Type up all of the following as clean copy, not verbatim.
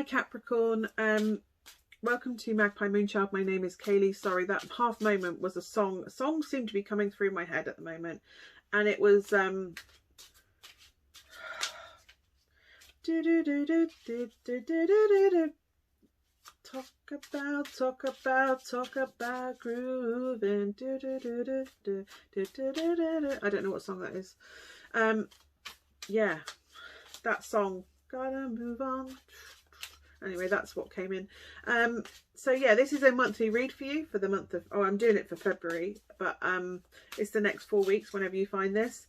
Hi Capricorn, welcome to Magpie Moonchild. My name is Kayleigh. Sorry, that half moment was a song. A song seemed to be coming through my head at the moment, and it was talk about grooving. I don't know what song that is. Yeah, that song. Gotta move on. Anyway, that's what came in. So yeah, this is a monthly read for you for the month of, oh, I'm doing it for February, but it's the next 4 weeks whenever you find this.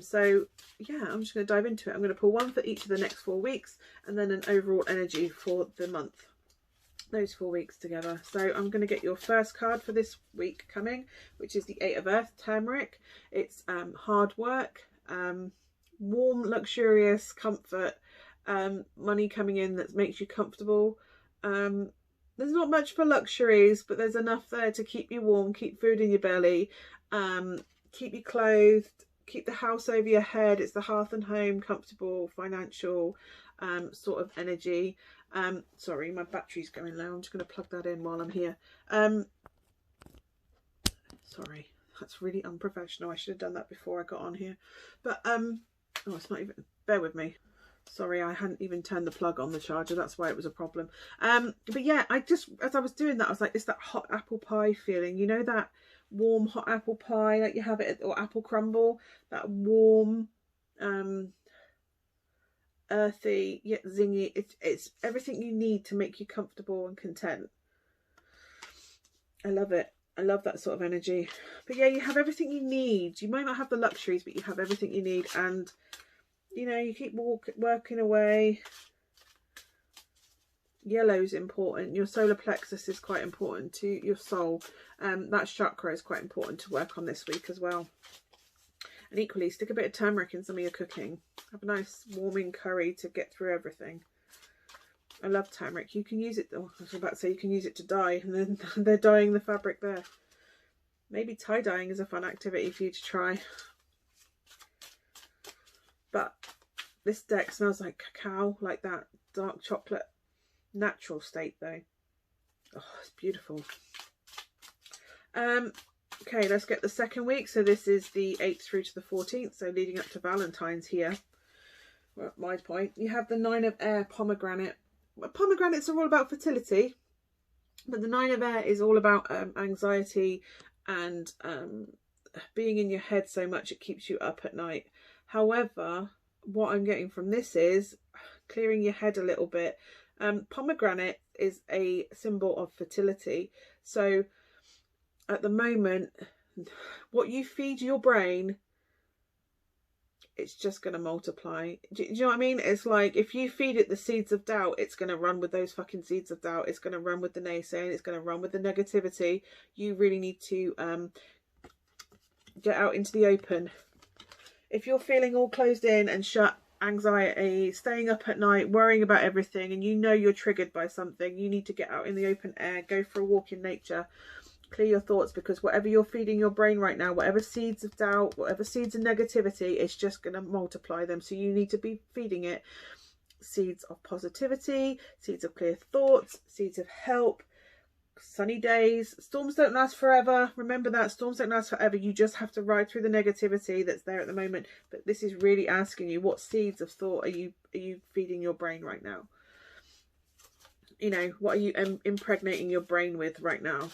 So yeah, I'm just going to dive into it. I'm going to pull one for each of the next 4 weeks and then an overall energy for the month, those 4 weeks together. So I'm going to get your first card for this week coming, which is the 8 of Earth, Turmeric. It's hard work, warm, luxurious comfort, money coming in that makes you comfortable. There's not much for luxuries, but there's enough there to keep you warm, keep food in your belly, keep you clothed, keep the house over your head. It's the hearth and home, comfortable, financial sort of energy. Sorry, my battery's going low. I'm just going to plug that in while I'm here. Sorry, that's really unprofessional. I should have done that before I got on here. But oh, it's not even, bear with me. Sorry, I hadn't even turned the plug on the charger. That's why it was a problem. But yeah, I just, as I was doing that, I was like, it's that hot apple pie feeling. You know, that warm hot apple pie, like you have it at, or apple crumble, that warm, earthy, yet zingy. It's everything you need to make you comfortable and content. I love it. I love that sort of energy. But yeah, you have everything you need. You might not have the luxuries, but you have everything you need. And you know, you keep working away. Yellow's important. Your solar plexus is quite important to your soul. That chakra is quite important to work on this week as well. And equally, stick a bit of turmeric in some of your cooking. Have a nice warming curry to get through everything. I love turmeric. You can use it, oh, I was about to say you can use it to dye, and then they're dyeing the fabric there. Maybe tie dyeing is a fun activity for you to try. But this deck smells like cacao, like that dark chocolate. Natural state though. Oh, it's beautiful. Okay, let's get the second week. So this is the 8th through to the 14th. So leading up to Valentine's here. Well, at my point, you have the 9 of Air, pomegranate. Well, pomegranates are all about fertility, but the 9 of Air is all about anxiety and being in your head so much it keeps you up at night. However, what I'm getting from this is clearing your head a little bit. Pomegranate is a symbol of fertility. So at the moment, what you feed your brain, it's just going to multiply. Do you know what I mean? It's like if you feed it the seeds of doubt, it's going to run with those fucking seeds of doubt. It's going to run with the naysaying. It's going to run with the negativity. You really need to get out into the open. If you're feeling all closed in and shut, anxiety, staying up at night, worrying about everything, and you know you're triggered by something, you need to get out in the open air, go for a walk in nature, clear your thoughts, because whatever you're feeding your brain right now, whatever seeds of doubt, whatever seeds of negativity, it's just going to multiply them. So you need to be feeding it seeds of positivity, seeds of clear thoughts, seeds of help, sunny days. Storms don't last forever. Remember that, storms don't last forever. You just have to ride through the negativity that's there at the moment. But this is really asking you, what seeds of thought are you feeding your brain right now? You know, what are you impregnating your brain with right now?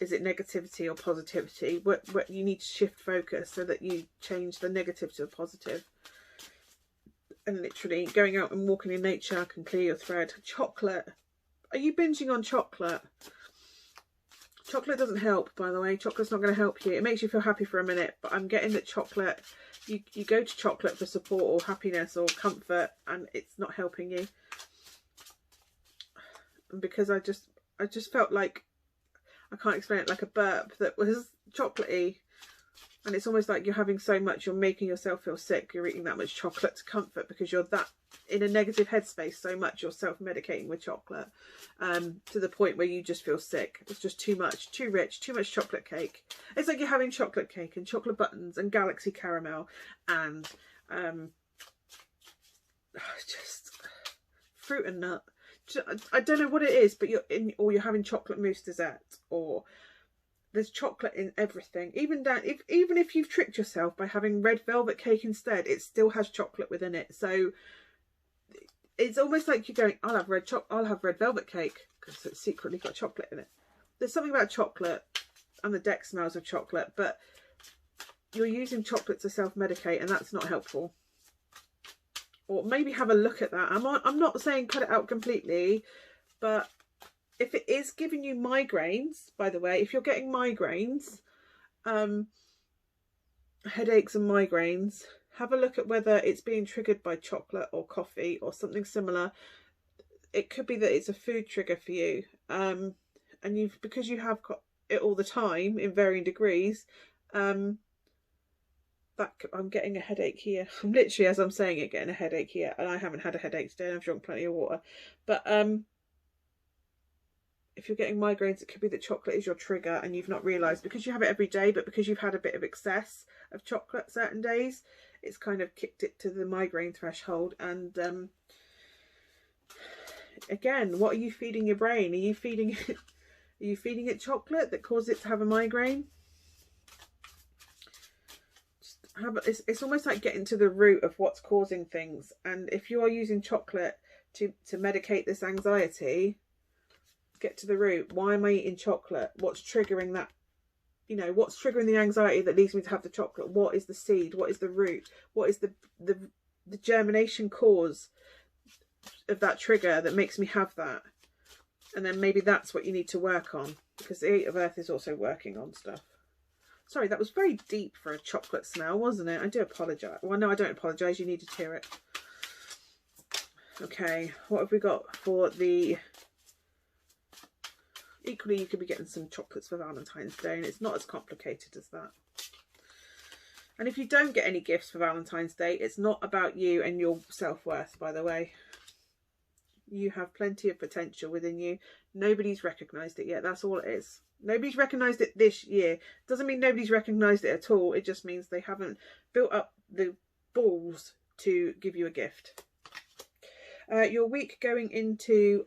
Is it negativity or positivity? What you need to shift focus so that you change the negative to a positive. And literally going out and walking in nature can clear your thread. Chocolate. Are you binging on chocolate? Chocolate doesn't help, by the way. Chocolate's not going to help you. It makes you feel happy for a minute, but I'm getting that chocolate, you go to chocolate for support or happiness or comfort, and it's not helping you. And because I just felt like, I can't explain it, like a burp that was chocolatey. And it's almost like you're having so much, you're making yourself feel sick. You're eating that much chocolate to comfort because you're that in a negative headspace so much. You're self-medicating with chocolate to the point where you just feel sick. It's just too much, too rich, too much chocolate cake. It's like you're having chocolate cake and chocolate buttons and galaxy caramel and just fruit and nut. I don't know what it is, but you're having chocolate mousse dessert, or there's chocolate in everything. Even if you've tricked yourself by having red velvet cake instead, it still has chocolate within it. So it's almost like you're going, I'll have red velvet cake because it's secretly got chocolate in it. There's something about chocolate, and the deck smells of chocolate, but you're using chocolate to self-medicate, and that's not helpful. Or maybe have a look at that. I'm not saying cut it out completely, but if it is giving you migraines, by the way, if you're getting migraines, headaches and migraines, have a look at whether it's being triggered by chocolate or coffee or something similar. It could be that it's a food trigger for you. And because you have got it all the time in varying degrees, I'm getting a headache here. I'm literally, as I'm saying it, getting a headache here, and I haven't had a headache today, and I've drunk plenty of water. But if you're getting migraines, it could be that chocolate is your trigger and you've not realised, because you have it every day, but because you've had a bit of excess of chocolate certain days, it's kind of kicked it to the migraine threshold. And again, what are you feeding your brain? Are you feeding it chocolate that causes it to have a migraine? It's almost like getting to the root of what's causing things. And if you are using chocolate to medicate this anxiety, get to the root. Why am I eating chocolate? What's triggering that? You know, what's triggering the anxiety that leads me to have the chocolate? What is the seed? What is the root? What is the germination cause of that trigger that makes me have that? And then maybe that's what you need to work on, because the Eight of Earth is also working on stuff. Sorry, that was very deep for a chocolate smell, wasn't it? I do apologise. Well, no, I don't apologise. You needed to hear it. Okay, what have we got for the... Equally, you could be getting some chocolates for Valentine's Day, and it's not as complicated as that. And if you don't get any gifts for Valentine's Day, it's not about you and your self-worth, by the way. You have plenty of potential within you. Nobody's recognised it yet. That's all it is. Nobody's recognised it this year. Doesn't mean nobody's recognised it at all. It just means they haven't built up the balls to give you a gift. Your week going into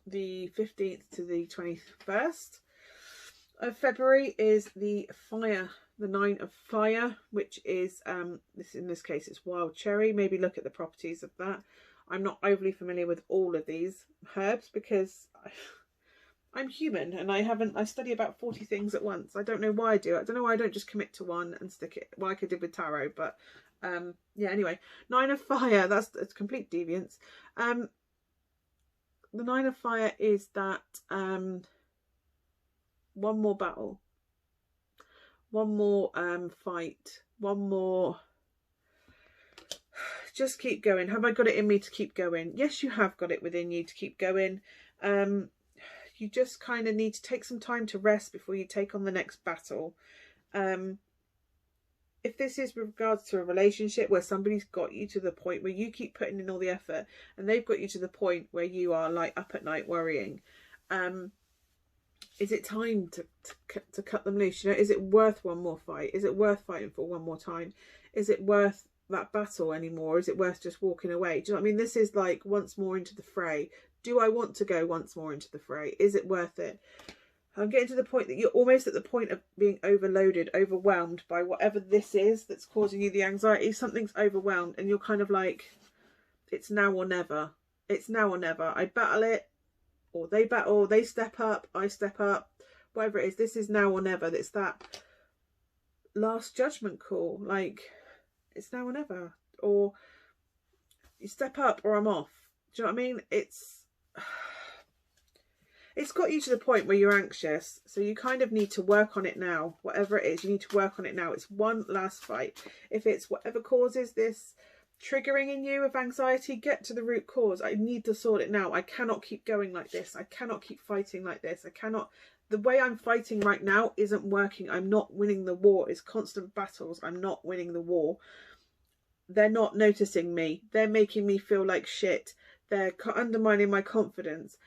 the 15th to the 21st of February is the fire, the 9 of fire, which is in this case it's wild cherry. Maybe look at the properties of that. I'm not overly familiar with all of these herbs because I'm human and I study about 40 things at once. I don't know why I do it. I don't know why I don't just commit to one and stick it like I did with tarot. But yeah, anyway, 9 of fire, that's complete deviance. The 9 of fire is that one more battle, one more fight, one more... Just keep going. Have I got it in me to keep going? Yes, you have got it within you to keep going. You just kind of need to take some time to rest before you take on the next battle. If this is with regards to a relationship where somebody's got you to the point where you keep putting in all the effort and they've got you to the point where you are like up at night worrying, is it time to cut them loose? You know, is it worth one more fight? Is it worth fighting for one more time? Is it worth that battle anymore? Is it worth just walking away? Do you know what I mean? This is like once more into the fray. Do I want to go once more into the fray? Is it worth it? I'm getting to the point that you're almost at the point of being overloaded, overwhelmed by whatever this is that's causing you the anxiety. Something's overwhelmed and you're kind of like, it's now or never. It's now or never. I battle it, or they battle, they step up, I step up, whatever it is. This is now or never. It's that last judgment call. Like, it's now or never. Or you step up or I'm off. Do you know what I mean? It's got you to the point where you're anxious, so you kind of need to work on it now. Whatever it is, you need to work on it now. It's one last fight. If it's whatever causes this triggering in you of anxiety, get to the root cause. I need to sort it now. I cannot keep going like this. I cannot keep fighting like this. I cannot... The way I'm fighting right now isn't working. I'm not winning the war. It's constant battles. I'm not winning the war. They're not noticing me. They're making me feel like shit. They're undermining my confidence.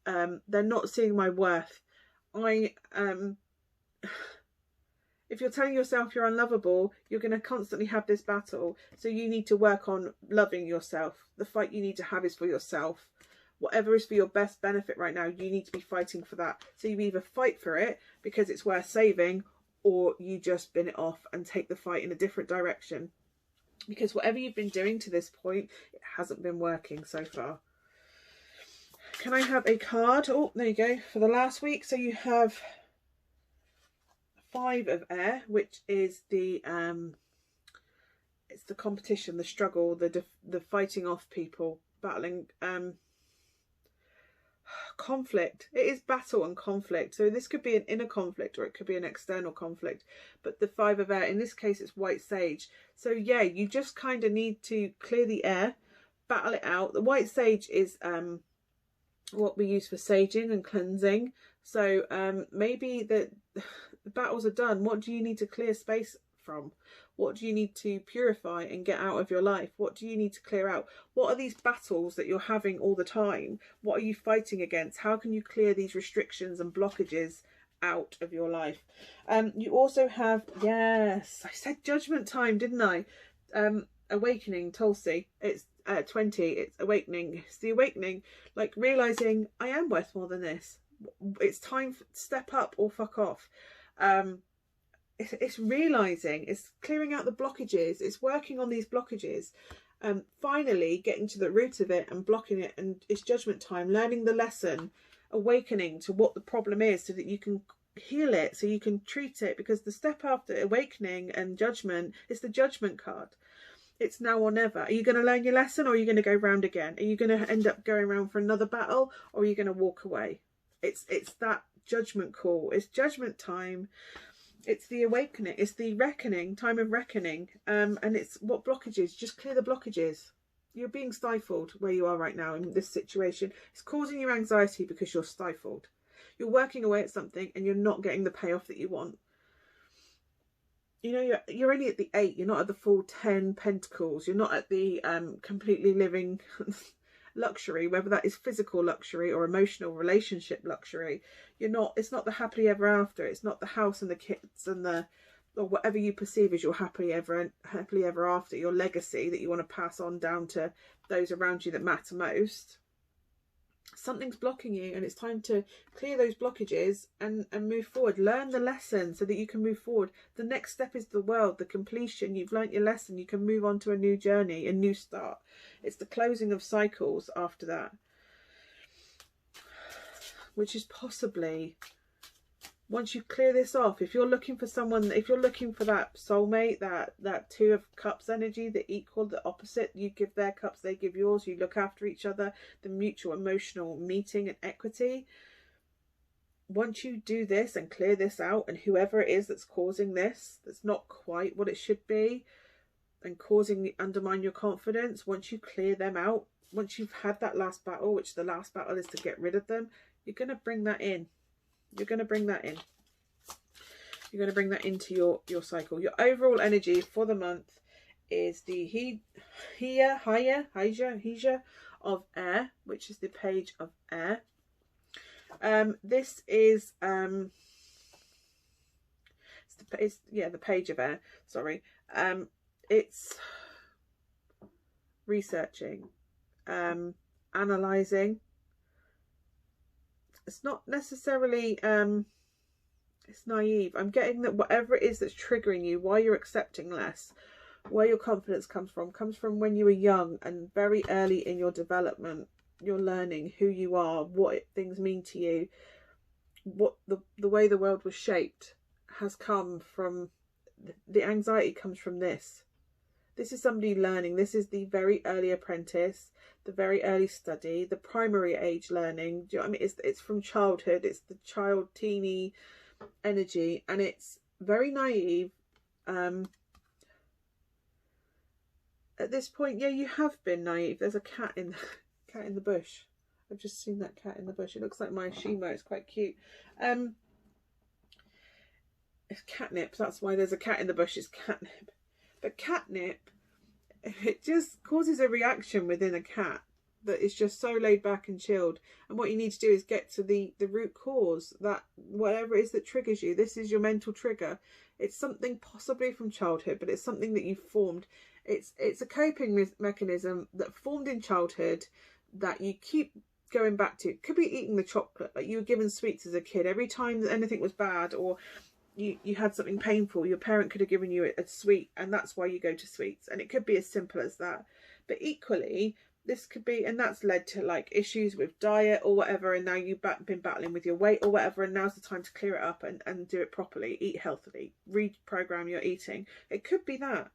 They're not seeing my worth. It's If you're telling yourself you're unlovable, you're going to constantly have this battle. So you need to work on loving yourself. The fight you need to have is for yourself. Whatever is for your best benefit right now, you need to be fighting for that. So you either fight for it because it's worth saving, or you just bin it off and take the fight in a different direction. Because whatever you've been doing to this point, it hasn't been working so far. Can I have a card? Oh, there you go. For the last week. So you have 5 of air, which is the it's the competition, the struggle, the fighting off people, battling, conflict. It is battle and conflict. So this could be an inner conflict or it could be an external conflict. But the 5 of air, in this case, it's white sage. So yeah, you just kind of need to clear the air, battle it out. The white sage is what we use for saging and cleansing. So maybe the battles are done. What do you need to clear space from? What do you need to purify and get out of your life? What do you need to clear out? What are these battles that you're having all the time? What are you fighting against? How can you clear these restrictions and blockages out of your life? You also have, yes, I said judgment time, didn't I? Awakening, Tulsi. It's 20. It's awakening. It's the awakening, like realizing I am worth more than this. It's time to step up or fuck off. It's realizing, it's clearing out the blockages, it's working on these blockages, finally getting to the root of it and blocking it. And it's judgment time, learning the lesson, awakening to what the problem is so that you can heal it, so you can treat it. Because the step after awakening and judgment is the judgment card. It's now or never. Are you going to learn your lesson, or are you going to go round again? Are you going to end up going around for another battle, or are you going to walk away? It's that judgment call. It's judgment time. It's the awakening. It's the reckoning, time of reckoning. And it's what blockages. Just clear the blockages. You're being stifled where you are right now in this situation. It's causing you anxiety because you're stifled. You're working away at something and you're not getting the payoff that you want. You know, you're only at the 8. You're not at the full 10 pentacles. You're not at the completely living luxury, whether that is physical luxury or emotional relationship luxury. You're not, it's not the happily ever after. It's not the house and the kids and the, or whatever you perceive as your happily ever after, your legacy that you want to pass on down to those around you that matter most. Something's blocking you, and it's time to clear those blockages and move forward. Learn the lesson so that you can move forward. The next step is the world, the completion. You've learnt your lesson. You can move on to a new journey, a new start. It's the closing of cycles after that, which is possibly, once you clear this off, if you're looking for someone, if you're looking for that soulmate, that 2 of cups energy, the equal, the opposite, you give their cups, they give yours, you look after each other, the mutual emotional meeting and equity. Once you do this and clear this out, and whoever it is that's causing this, that's not quite what it should be, and causing you undermine your confidence, once you clear them out, once you've had that last battle, which the last battle is to get rid of them, you're going to bring that in. You're going to bring that in. You're going to bring that into your cycle. Your overall energy for the month is the Hija of air, which is the page of air. This is the page of air. Sorry. It's researching, analysing. It's not necessarily it's naive. I'm getting that whatever it is that's triggering you, why you're accepting less, where your confidence comes from when you were young and very early in your development. You're learning who you are, what things mean to you, what the way the world was shaped has come from. The anxiety comes from this. This is somebody learning. This is the very early apprentice, the very early study, the primary age learning. Do you know what I mean? It's from childhood. It's the child, teeny energy, and it's very naive. At this point, yeah, you have been naive. There's a cat in the bush. I've just seen that cat in the bush. It looks like my Shima. It's quite cute. It's catnip. That's why there's a cat in the bush. It's catnip. But catnip, it just causes a reaction within a cat that is just so laid back and chilled. And what you need to do is get to the root cause, that whatever it is that triggers you. This is your mental trigger. It's something possibly from childhood, but it's something that you've formed. It's a coping mechanism that formed in childhood that you keep going back to. It could be eating the chocolate, like you were given sweets as a kid. Every time that anything was bad or you had something painful, your parent could have given you a sweet, and that's why you go to sweets. And it could be as simple as that. But equally, this could be, and that's led to like issues with diet or whatever, and now you've been battling with your weight or whatever, and now's the time to clear it up and do it properly, eat healthily, reprogram your eating. It could be that.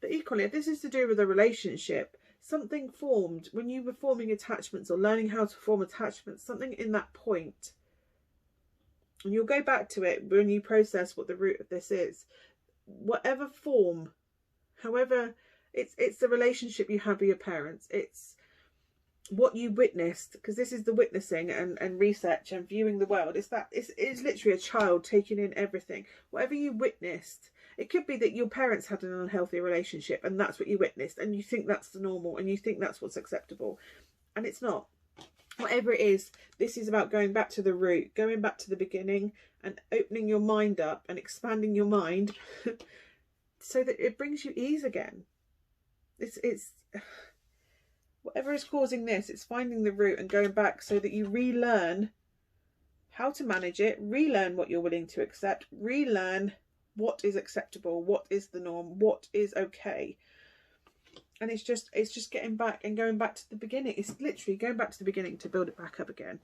But equally, if this is to do with a relationship, something formed when you were forming attachments or learning how to form attachments, something in that point, and you'll go back to it when you process what the root of this is. Whatever form, however, it's the relationship you have with your parents. It's what you witnessed, because this is the witnessing and research and viewing the world. It's literally a child taking in everything. Whatever you witnessed, it could be that your parents had an unhealthy relationship and that's what you witnessed, and you think that's the normal and you think that's what's acceptable, and it's not. Whatever it is, this is about going back to the root, going back to the beginning and opening your mind up and expanding your mind so that it brings you ease again. It's whatever is causing this, it's finding the root and going back so that you relearn how to manage it, relearn what you're willing to accept, relearn what is acceptable, what is the norm, what is okay. And it's just getting back and going back to the beginning. It's literally going back to the beginning to build it back up again.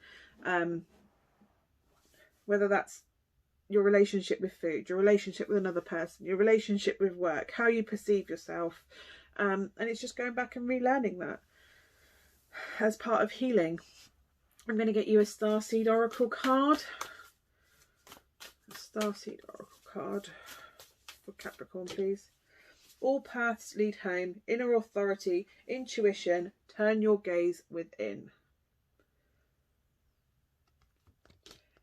Whether that's your relationship with food, your relationship with another person, your relationship with work, how you perceive yourself. And it's just going back and relearning that as part of healing. I'm going to get you a Starseed Oracle card. A Starseed Oracle card for Capricorn, please. All paths lead home, inner authority, intuition, turn your gaze within.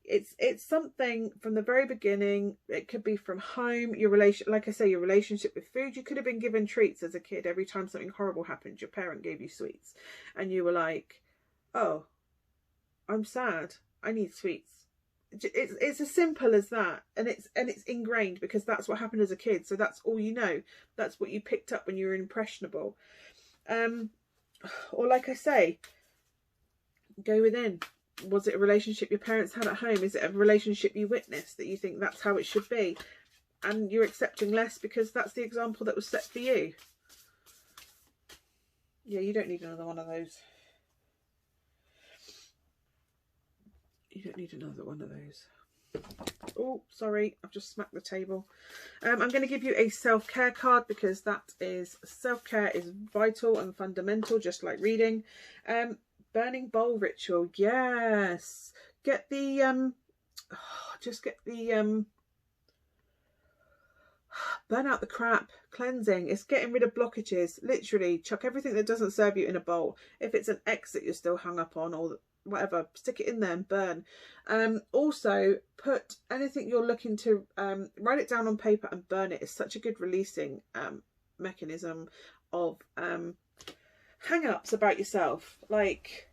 It's something from the very beginning. It could be from home, your relation, like I say, your relationship with food. You could have been given treats as a kid. Every time something horrible happened, your parent gave you sweets, and you were like, oh, I'm sad, I need sweets. It's as simple as that, and it's ingrained because that's what happened as a kid, so that's all you know. That's what you picked up when you were impressionable. Or like I say, go within. Was it a relationship your parents had at home? Is it a relationship you witnessed that you think that's how it should be, and you're accepting less because that's the example that was set for you? Yeah, you don't need another one of those. You don't need another one of those. Oh, sorry, I've just smacked the table. I'm going to give you a self-care card because that is, self-care is vital and fundamental, just like reading. Burning bowl ritual, yes. Get the just get the burn out the crap, cleansing. It's getting rid of blockages. Literally, chuck everything that doesn't serve you in a bowl. If it's an ex that you're still hung up on or whatever, stick it in there and burn. Also, put anything you're looking to write it down on paper and burn it. Is such a good releasing mechanism of hang-ups about yourself. Like,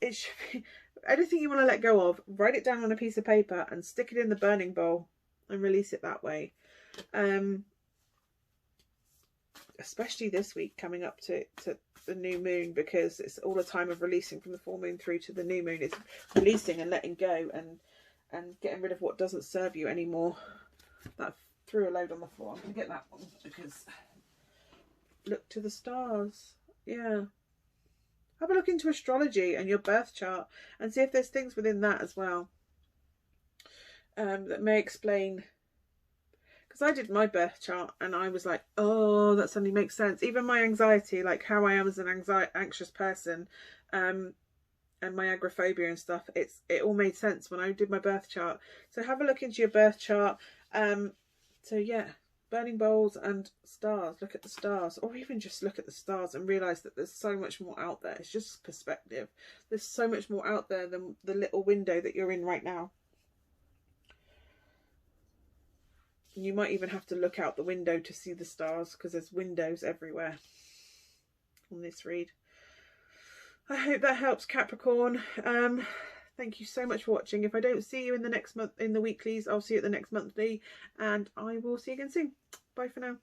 it should be anything you want to let go of, write it down on a piece of paper and stick it in the burning bowl and release it that way. Especially this week coming up to the new moon, because it's all a time of releasing from the full moon through to the new moon. It's releasing and letting go and getting rid of what doesn't serve you anymore. That threw a load on the floor. I'm going to get that one because look to the stars. Yeah. Have a look into astrology and your birth chart and see if there's things within that as well that may explain. Because I did my birth chart and I was like, oh, that suddenly makes sense. Even my anxiety, like how I am as an anxious person, and my agoraphobia and stuff, it all made sense when I did my birth chart. So have a look into your birth chart. So yeah, burning bowls and stars. Look at the stars, or even just look at the stars and realise that there's so much more out there. It's just perspective. There's so much more out there than the little window that you're in right now. You might even have to look out the window to see the stars, because there's windows everywhere on this read. I hope that helps, Capricorn. Thank you so much for watching. If I don't see you in the next month, in the weeklies, I'll see you at the next monthly, and I will see you again soon. Bye for now.